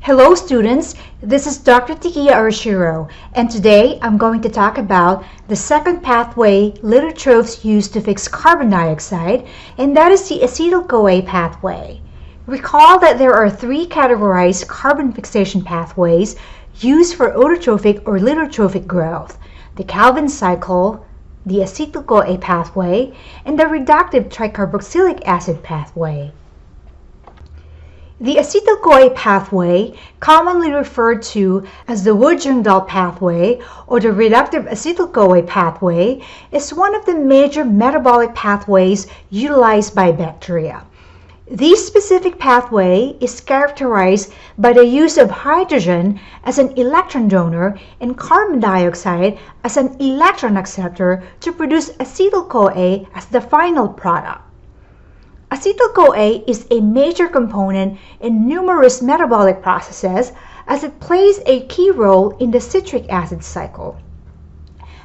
Hello students, this is Dr. Tikia Arashiro, and today I'm going to talk about the second pathway lithotropes use to fix carbon dioxide, and that is the acetyl-CoA pathway. Recall that there are three categorized carbon fixation pathways used for autotrophic or lithotrophic growth: the Calvin cycle, the acetyl-CoA pathway, and the reductive tricarboxylic acid pathway. The acetyl-CoA pathway, commonly referred to as the Wood-Jungdahl pathway or the reductive acetyl-CoA pathway, is one of the major metabolic pathways utilized by bacteria. This specific pathway is characterized by the use of hydrogen as an electron donor and carbon dioxide as an electron acceptor to produce acetyl-CoA as the final product. Acetyl-CoA is a major component in numerous metabolic processes as it plays a key role in the citric acid cycle.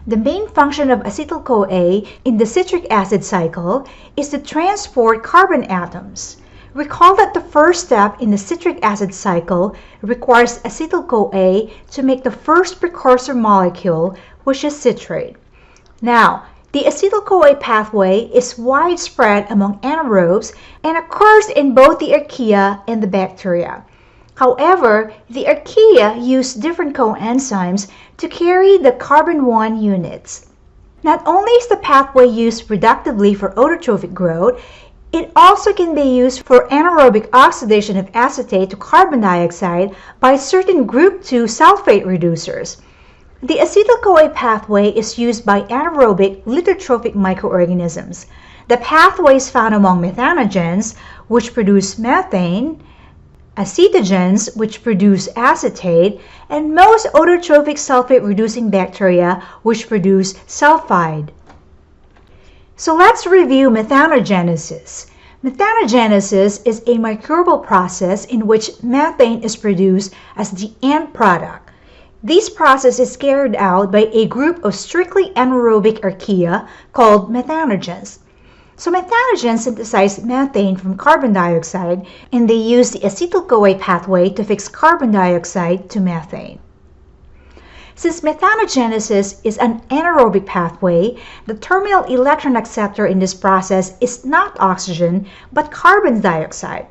The main function of acetyl-CoA in the citric acid cycle is to transport carbon atoms. Recall that the first step in the citric acid cycle requires acetyl-CoA to make the first precursor molecule, which is citrate. Now, the acetyl-CoA pathway is widespread among anaerobes and occurs in both the archaea and the bacteria. However, the archaea use different coenzymes to carry the carbon 1 units. Not only is the pathway used reductively for autotrophic growth, it also can be used for anaerobic oxidation of acetate to carbon dioxide by certain group 2 sulfate reducers. The acetyl-CoA pathway is used by anaerobic lithotrophic microorganisms. The pathway is found among methanogens, which produce methane, acetogens, which produce acetate, and most autotrophic sulfate-reducing bacteria, which produce sulfide. So let's review methanogenesis. Methanogenesis is a microbial process in which methane is produced as the end product. This process is carried out by a group of strictly anaerobic archaea called methanogens. So methanogens synthesize methane from carbon dioxide, and they use the acetyl-CoA pathway to fix carbon dioxide to methane. Since methanogenesis is an anaerobic pathway, the terminal electron acceptor in this process is not oxygen, but carbon dioxide.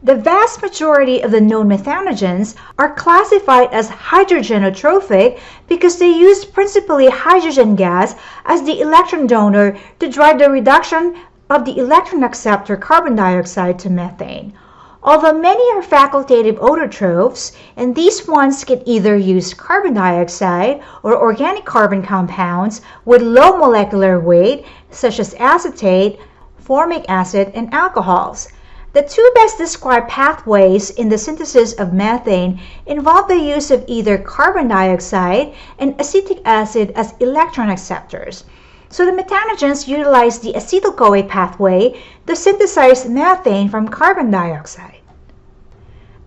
The vast majority of the known methanogens are classified as hydrogenotrophic because they use principally hydrogen gas as the electron donor to drive the reduction of the electron acceptor carbon dioxide to methane. Although many are facultative autotrophs, and these ones can either use carbon dioxide or organic carbon compounds with low molecular weight, such as acetate, formic acid, and alcohols. The two best described pathways in the synthesis of methane involve the use of either carbon dioxide and acetic acid as electron acceptors. So the methanogens utilize the acetyl-CoA pathway to synthesize methane from carbon dioxide.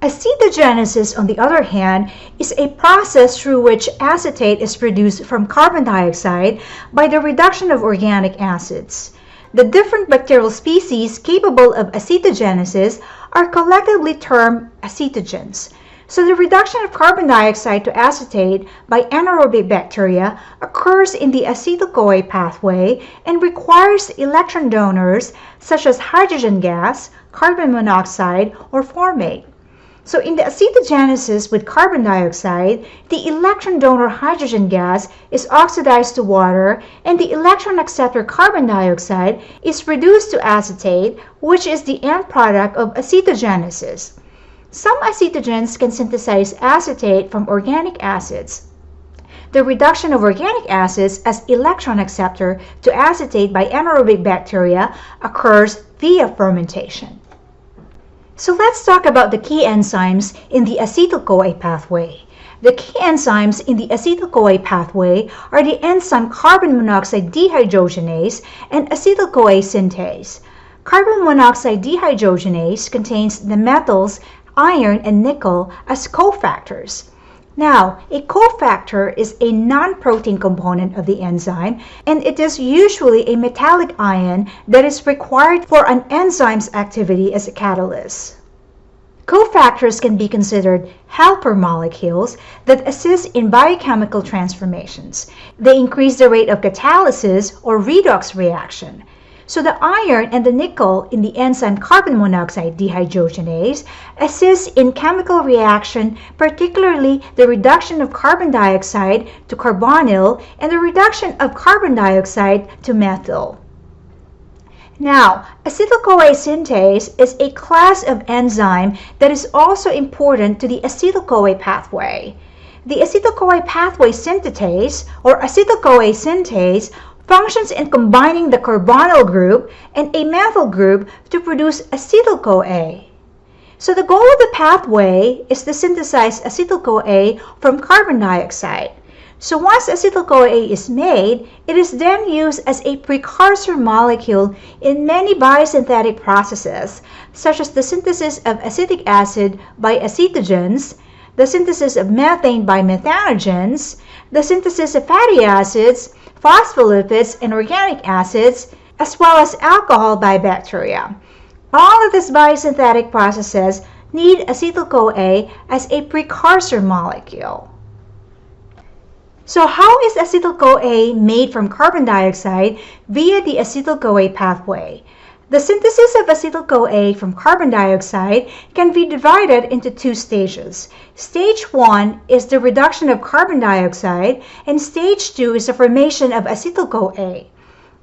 Acetogenesis, on the other hand, is a process through which acetate is produced from carbon dioxide by the reduction of organic acids. The different bacterial species capable of acetogenesis are collectively termed acetogens. So the reduction of carbon dioxide to acetate by anaerobic bacteria occurs in the acetyl-CoA pathway and requires electron donors such as hydrogen gas, carbon monoxide, or formate. So in the acetogenesis with carbon dioxide, the electron donor hydrogen gas is oxidized to water, and the electron acceptor carbon dioxide is reduced to acetate, which is the end product of acetogenesis. Some acetogens can synthesize acetate from organic acids. The reduction of organic acids as electron acceptor to acetate by anaerobic bacteria occurs via fermentation. So let's talk about the key enzymes in the acetyl-CoA pathway. The key enzymes in the acetyl-CoA pathway are the enzyme carbon monoxide dehydrogenase and acetyl-CoA synthase. Carbon monoxide dehydrogenase contains the metals iron and nickel as cofactors. Now, a cofactor is a non-protein component of the enzyme, and it is usually a metallic ion that is required for an enzyme's activity as a catalyst. Cofactors can be considered helper molecules that assist in biochemical transformations. They increase the rate of catalysis or redox reaction. So the iron and the nickel in the enzyme carbon monoxide dehydrogenase assist in chemical reaction, particularly the reduction of carbon dioxide to carbonyl and the reduction of carbon dioxide to methyl. Now, acetyl-CoA synthase is a class of enzyme that is also important to the acetyl-CoA pathway. The acetyl-CoA pathway synthetase, or acetyl-CoA synthase, functions in combining the carbonyl group and a methyl group to produce acetyl-CoA. So the goal of the pathway is to synthesize acetyl-CoA from carbon dioxide. So once acetyl-CoA is made, it is then used as a precursor molecule in many biosynthetic processes, such as the synthesis of acetic acid by acetogens, the synthesis of methane by methanogens, the synthesis of fatty acids, phospholipids, and organic acids, as well as alcohol by bacteria. All of these biosynthetic processes need acetyl-CoA as a precursor molecule. So how is acetyl-CoA made from carbon dioxide via the acetyl-CoA pathway? The synthesis of acetyl-CoA from carbon dioxide can be divided into two stages. Stage 1 is the reduction of carbon dioxide, and stage 2 is the formation of acetyl-CoA.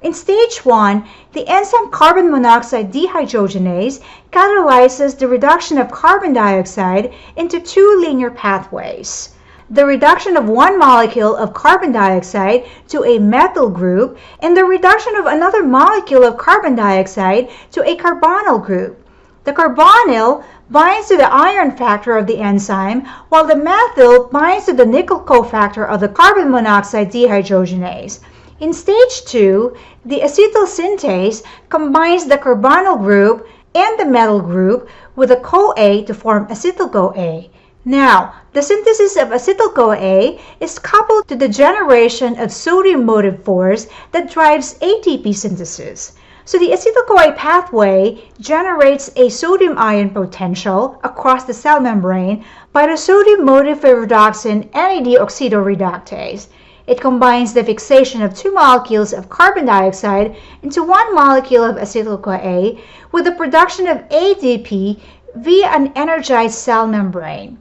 In stage 1, the enzyme carbon monoxide dehydrogenase catalyzes the reduction of carbon dioxide into two linear pathways. The reduction of one molecule of carbon dioxide to a methyl group, and the reduction of another molecule of carbon dioxide to a carbonyl group. The carbonyl binds to the iron factor of the enzyme, while the methyl binds to the nickel cofactor of the carbon monoxide dehydrogenase. In stage 2, the acetyl synthase combines the carbonyl group and the methyl group with a CoA to form acetyl-CoA. Now, the synthesis of acetyl-CoA is coupled to the generation of sodium motive force that drives ATP synthesis. So the acetyl-CoA pathway generates a sodium-ion potential across the cell membrane by the sodium motive ferredoxin NAD oxidoreductase. It combines the fixation of two molecules of carbon dioxide into one molecule of acetyl-CoA with the production of ATP via an energized cell membrane.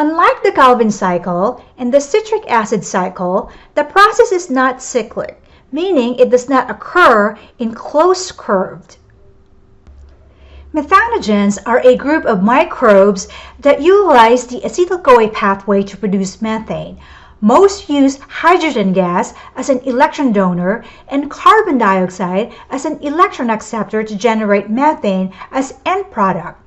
Unlike the Calvin cycle and the citric acid cycle, the process is not cyclic, meaning it does not occur in closed curves. Methanogens are a group of microbes that utilize the acetyl-CoA pathway to produce methane. Most use hydrogen gas as an electron donor and carbon dioxide as an electron acceptor to generate methane as end product.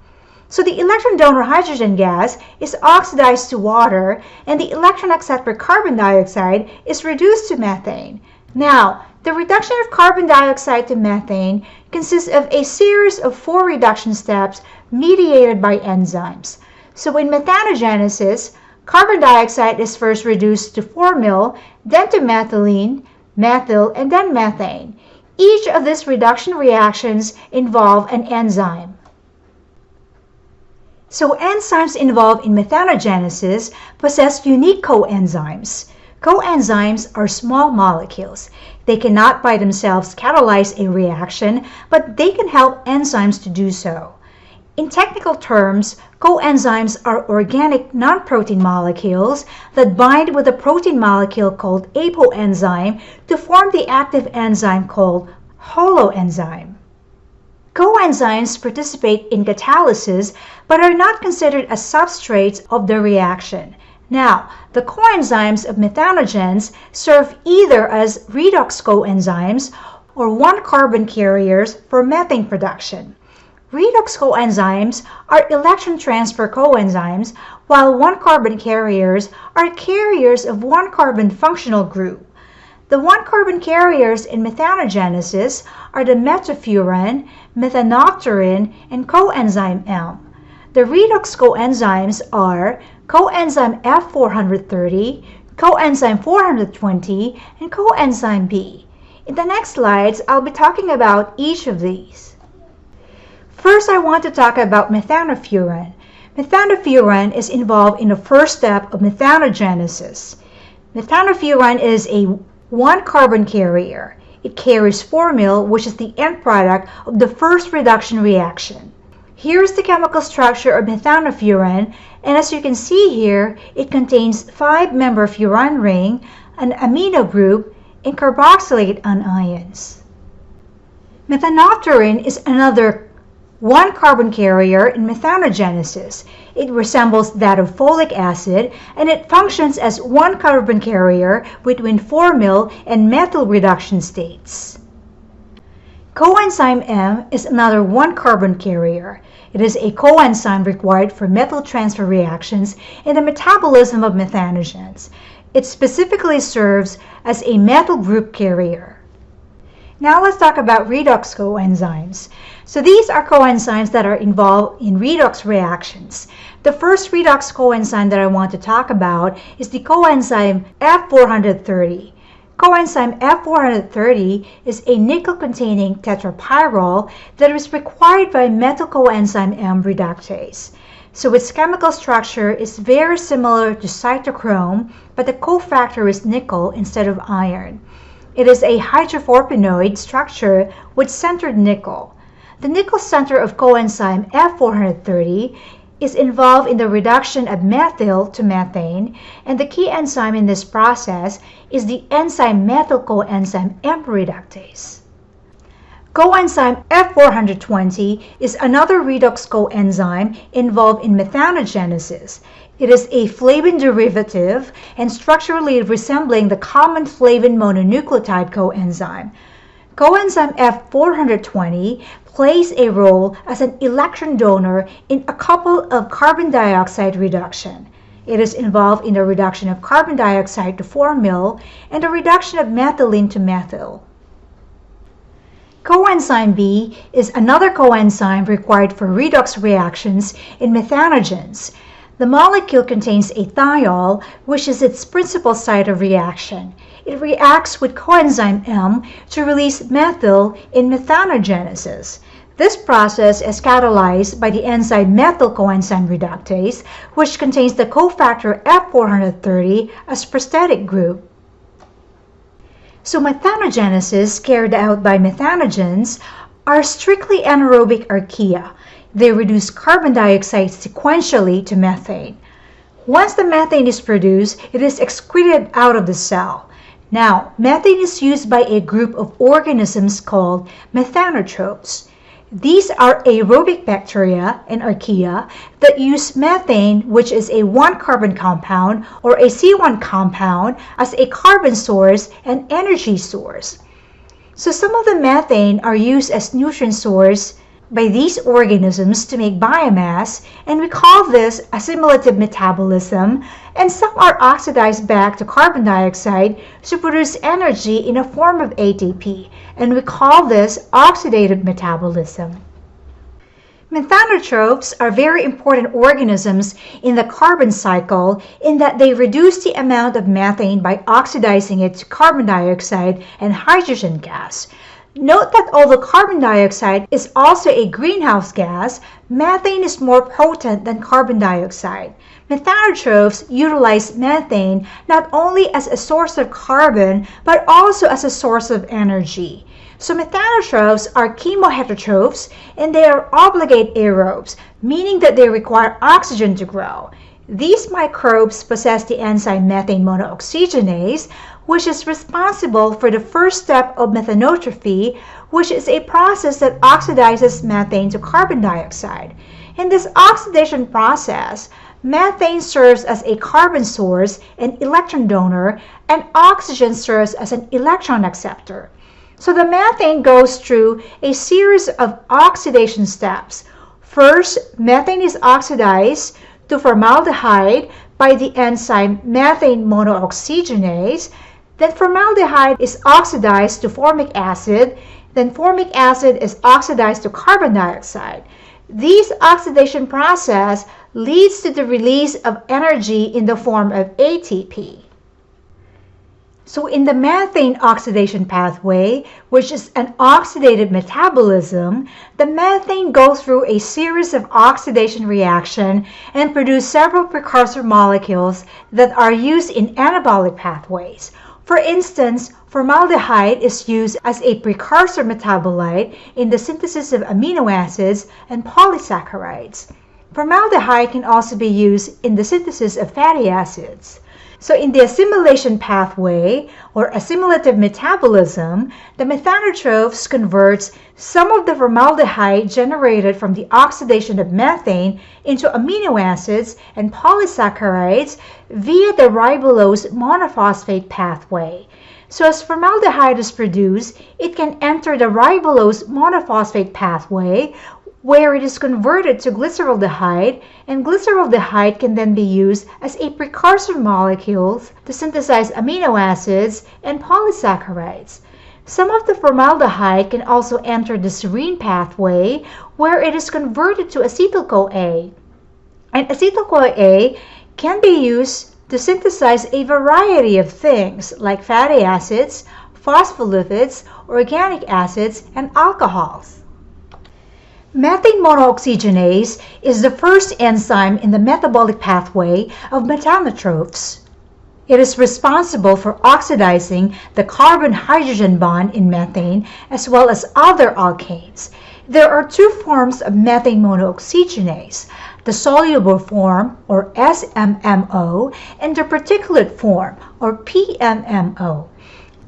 So the electron donor hydrogen gas is oxidized to water, and the electron acceptor carbon dioxide is reduced to methane. Now, the reduction of carbon dioxide to methane consists of a series of 4 reduction steps mediated by enzymes. So in methanogenesis, carbon dioxide is first reduced to formyl, then to methylene, methyl, and then methane. Each of these reduction reactions involve an enzyme. So enzymes involved in methanogenesis possess unique coenzymes. Coenzymes are small molecules. They cannot by themselves catalyze a reaction, but they can help enzymes to do so. In technical terms, coenzymes are organic non-protein molecules that bind with a protein molecule called apoenzyme to form the active enzyme called holoenzyme. Coenzymes participate in catalysis but are not considered as substrates of the reaction. Now, the coenzymes of methanogens serve either as redox coenzymes or one-carbon carriers for methane production. Redox coenzymes are electron transfer coenzymes, while one-carbon carriers are carriers of one-carbon functional group. The one-carbon carriers in methanogenesis are the metafuran, methanocterin, and coenzyme M. The redox coenzymes are coenzyme F430, coenzyme 420, and coenzyme B. In the next slides, I'll be talking about each of these. First, I want to talk about methanofuran. Methanofuran is involved in the first step of methanogenesis. Methanofuran is a one-carbon carrier. It carries formyl, which is the end product of the first reduction reaction. Here's the chemical structure of methanofuran, and as you can see here, it contains 5-member furan ring, an amino group, and carboxylate anions. Methanopterin is another one-carbon carrier in methanogenesis. It resembles that of folic acid, and it functions as one carbon carrier between formyl and methyl reduction states. Coenzyme M is another one-carbon carrier. It is a coenzyme required for methyl transfer reactions in the metabolism of methanogens. It specifically serves as a methyl group carrier. Now let's talk about redox coenzymes. So these are coenzymes that are involved in redox reactions. The first redox coenzyme that I want to talk about is the coenzyme F430. Coenzyme F430 is a nickel-containing tetrapyrrole that is required by methyl coenzyme M reductase. So its chemical structure is very similar to cytochrome, but the cofactor is nickel instead of iron. It is a hydroforpinoid structure with centered nickel. The nickel center of coenzyme F430 is involved in the reduction of methyl to methane, and the key enzyme in this process is the enzyme methyl coenzyme M reductase. Coenzyme F420 is another redox coenzyme involved in methanogenesis. It is a flavin derivative and structurally resembling the common flavin mononucleotide coenzyme. Coenzyme F420 plays a role as an electron donor in a couple of carbon dioxide reduction. It is involved in the reduction of carbon dioxide to formyl and the reduction of methylene to methyl. Coenzyme B is another coenzyme required for redox reactions in methanogens. The molecule contains a thiol, which is its principal site of reaction. It reacts with coenzyme M to release methyl in methanogenesis. This process is catalyzed by the enzyme methyl coenzyme reductase, which contains the cofactor F430 as prosthetic group. So methanogenesis carried out by methanogens are strictly anaerobic archaea. They reduce carbon dioxide sequentially to methane. Once the methane is produced, it is excreted out of the cell. Now, methane is used by a group of organisms called methanotrophs. These are aerobic bacteria and archaea that use methane, which is a one-carbon compound or a C1 compound, as a carbon source and energy source. So some of the methane are used as nutrient source by these organisms to make biomass, and we call this assimilative metabolism, and some are oxidized back to carbon dioxide to produce energy in a form of ATP, and we call this oxidative metabolism. Methanotrophs are very important organisms in the carbon cycle in that they reduce the amount of methane by oxidizing it to carbon dioxide and hydrogen gas. Note that although carbon dioxide is also a greenhouse gas, methane is more potent than carbon dioxide. Methanotrophs utilize methane not only as a source of carbon, but also as a source of energy. So methanotrophs are chemoheterotrophs, and they are obligate aerobes, meaning that they require oxygen to grow. These microbes possess the enzyme methane monooxygenase, which is responsible for the first step of methanotrophy, which is a process that oxidizes methane to carbon dioxide. In this oxidation process, methane serves as a carbon source and electron donor, and oxygen serves as an electron acceptor. So the methane goes through a series of oxidation steps. First, methane is oxidized to formaldehyde by the enzyme methane monooxygenase. Then formaldehyde is oxidized to formic acid. Then formic acid is oxidized to carbon dioxide. This oxidation process leads to the release of energy in the form of ATP. So in the methane oxidation pathway, which is an oxidative metabolism, the methane goes through a series of oxidation reactions and produce several precursor molecules that are used in anabolic pathways. For instance, formaldehyde is used as a precursor metabolite in the synthesis of amino acids and polysaccharides. Formaldehyde can also be used in the synthesis of fatty acids. So in the assimilation pathway, or assimilative metabolism, the methanotrophs converts some of the formaldehyde generated from the oxidation of methane into amino acids and polysaccharides via the ribulose monophosphate pathway. So as formaldehyde is produced, it can enter the ribulose monophosphate pathway, where it is converted to glyceraldehyde, and glyceraldehyde can then be used as a precursor molecule to synthesize amino acids and polysaccharides. Some of the formaldehyde can also enter the serine pathway, where it is converted to acetyl-CoA. And acetyl-CoA can be used to synthesize a variety of things like fatty acids, phospholipids, organic acids, and alcohols. Methane monooxygenase is the first enzyme in the metabolic pathway of methanotrophs. It is responsible for oxidizing the carbon-hydrogen bond in methane as well as other alkanes. There are two forms of methane monooxygenase, the soluble form, or SMMO, and the particulate form, or PMMO.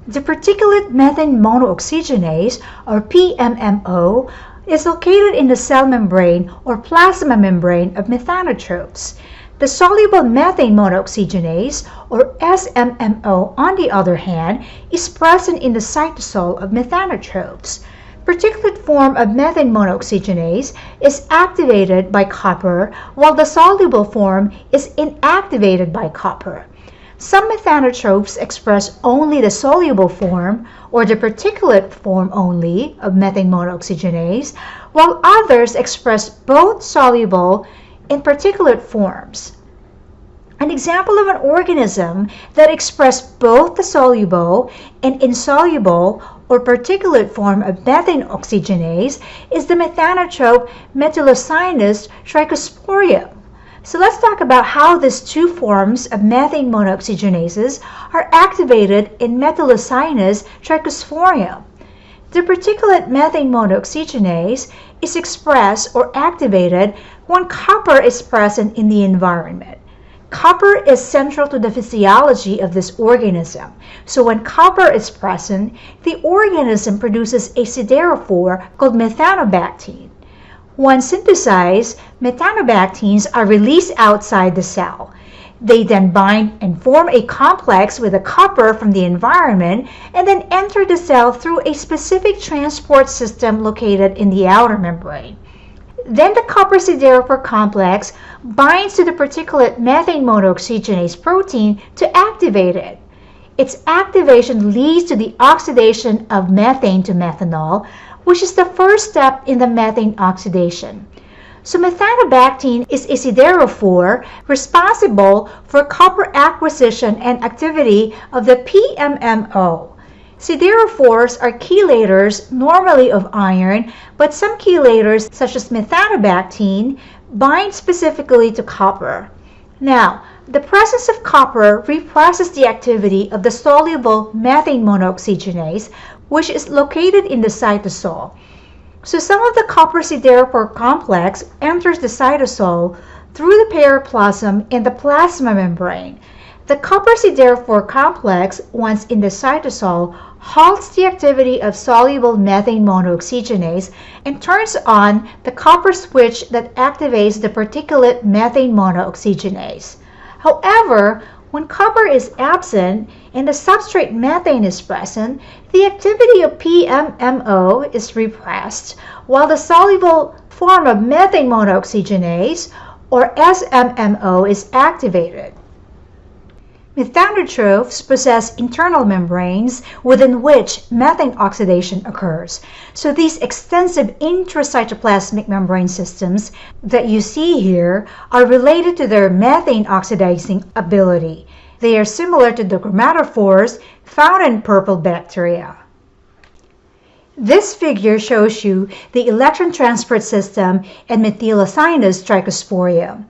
The particulate methane monooxygenase, or PMMO, is located in the cell membrane or plasma membrane of methanotrophs. The soluble methane monooxygenase, or SMMO, on the other hand, is present in the cytosol of methanotrophs. Particulate form of methane monooxygenase is activated by copper, while the soluble form is inactivated by copper. Some methanotrophs express only the soluble form or the particulate form only of methane monooxygenase, while others express both soluble and particulate forms. An example of an organism that expresses both the soluble and insoluble or particulate form of methane oxygenase is the methanotroph Methylocinus trichosporium. So let's talk about how these two forms of methane monooxygenases are activated in Methylocinus trichosporium. The particulate methane monooxygenase is expressed or activated when copper is present in the environment. Copper is central to the physiology of this organism. So when copper is present, the organism produces a siderophore called methanobactene. When synthesized, methanobactenes are released outside the cell. They then bind and form a complex with the copper from the environment and then enter the cell through a specific transport system located in the outer membrane. Then the copper siderophore complex binds to the particulate methane monooxygenase protein to activate it. Its activation leads to the oxidation of methane to methanol, which is the first step in the methane oxidation. So methanobactene is a siderophore responsible for copper acquisition and activity of the PMMO. Siderophores are chelators normally of iron, but some chelators such as methanobactene bind specifically to copper. Now, the presence of copper represses the activity of the soluble methane monooxygenase, which is located in the cytosol. So some of the copper siderophore complex enters the cytosol through the periplasm and the plasma membrane. The copper siderophore complex, once in the cytosol, halts the activity of soluble methane monooxygenase and turns on the copper switch that activates the particulate methane monooxygenase. However, when copper is absent and the substrate methane is present, the activity of PMMO is repressed, while the soluble form of methane monooxygenase, or SMMO, is activated. Methanotrophs possess internal membranes within which methane oxidation occurs. So these extensive intracytoplasmic membrane systems that you see here are related to their methane oxidizing ability. They are similar to the chromatophores found in purple bacteria. This figure shows you the electron transport system in methylocyanous trichosporium.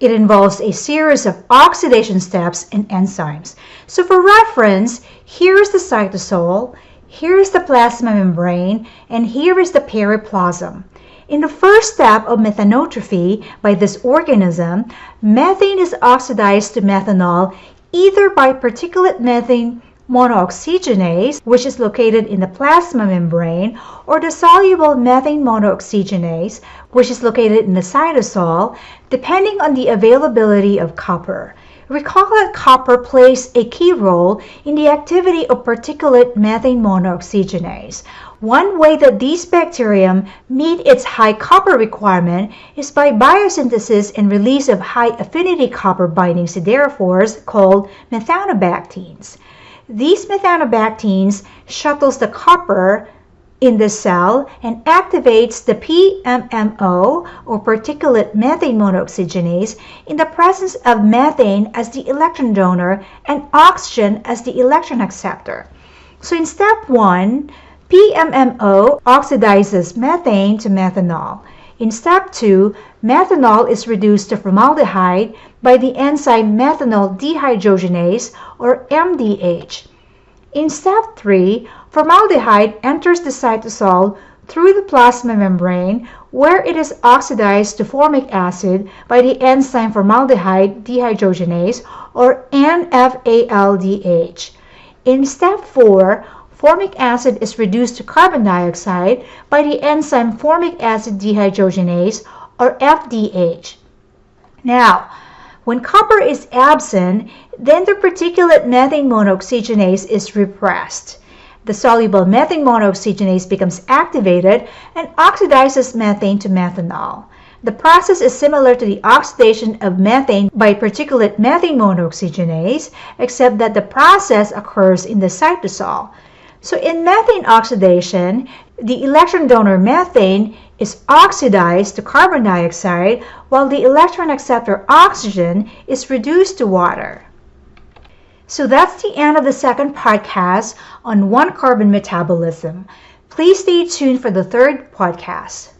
It involves a series of oxidation steps and enzymes. So for reference, here is the cytosol, here is the plasma membrane, and here is the periplasm. In the first step of methanotrophy by this organism, methane is oxidized to methanol either by particulate methane monooxygenase, which is located in the plasma membrane, or the soluble methane monooxygenase, which is located in the cytosol, depending on the availability of copper. Recall that copper plays a key role in the activity of particulate methane monooxygenase. One way that these bacterium meet its high copper requirement is by biosynthesis and release of high-affinity copper binding siderophores called methanobactenes. These methanobactenes shuttles the copper in the cell and activates the PMMO, or particulate methane monooxygenase, in the presence of methane as the electron donor and oxygen as the electron acceptor. So in step 1, PMMO oxidizes methane to methanol. In step 2, methanol is reduced to formaldehyde by the enzyme methanol dehydrogenase, or MDH. In step 3, formaldehyde enters the cytosol through the plasma membrane, where it is oxidized to formic acid by the enzyme formaldehyde dehydrogenase, or NFALDH. In step 4, formic acid is reduced to carbon dioxide by the enzyme formic acid dehydrogenase, or FDH. Now, when copper is absent, then the particulate methane monooxygenase is repressed. The soluble methane monooxygenase becomes activated and oxidizes methane to methanol. The process is similar to the oxidation of methane by particulate methane monooxygenase, except that the process occurs in the cytosol. So in methane oxidation, the electron donor methane is oxidized to carbon dioxide, while the electron acceptor oxygen is reduced to water. So that's the end of the second podcast on 1-carbon metabolism. Please stay tuned for the third podcast.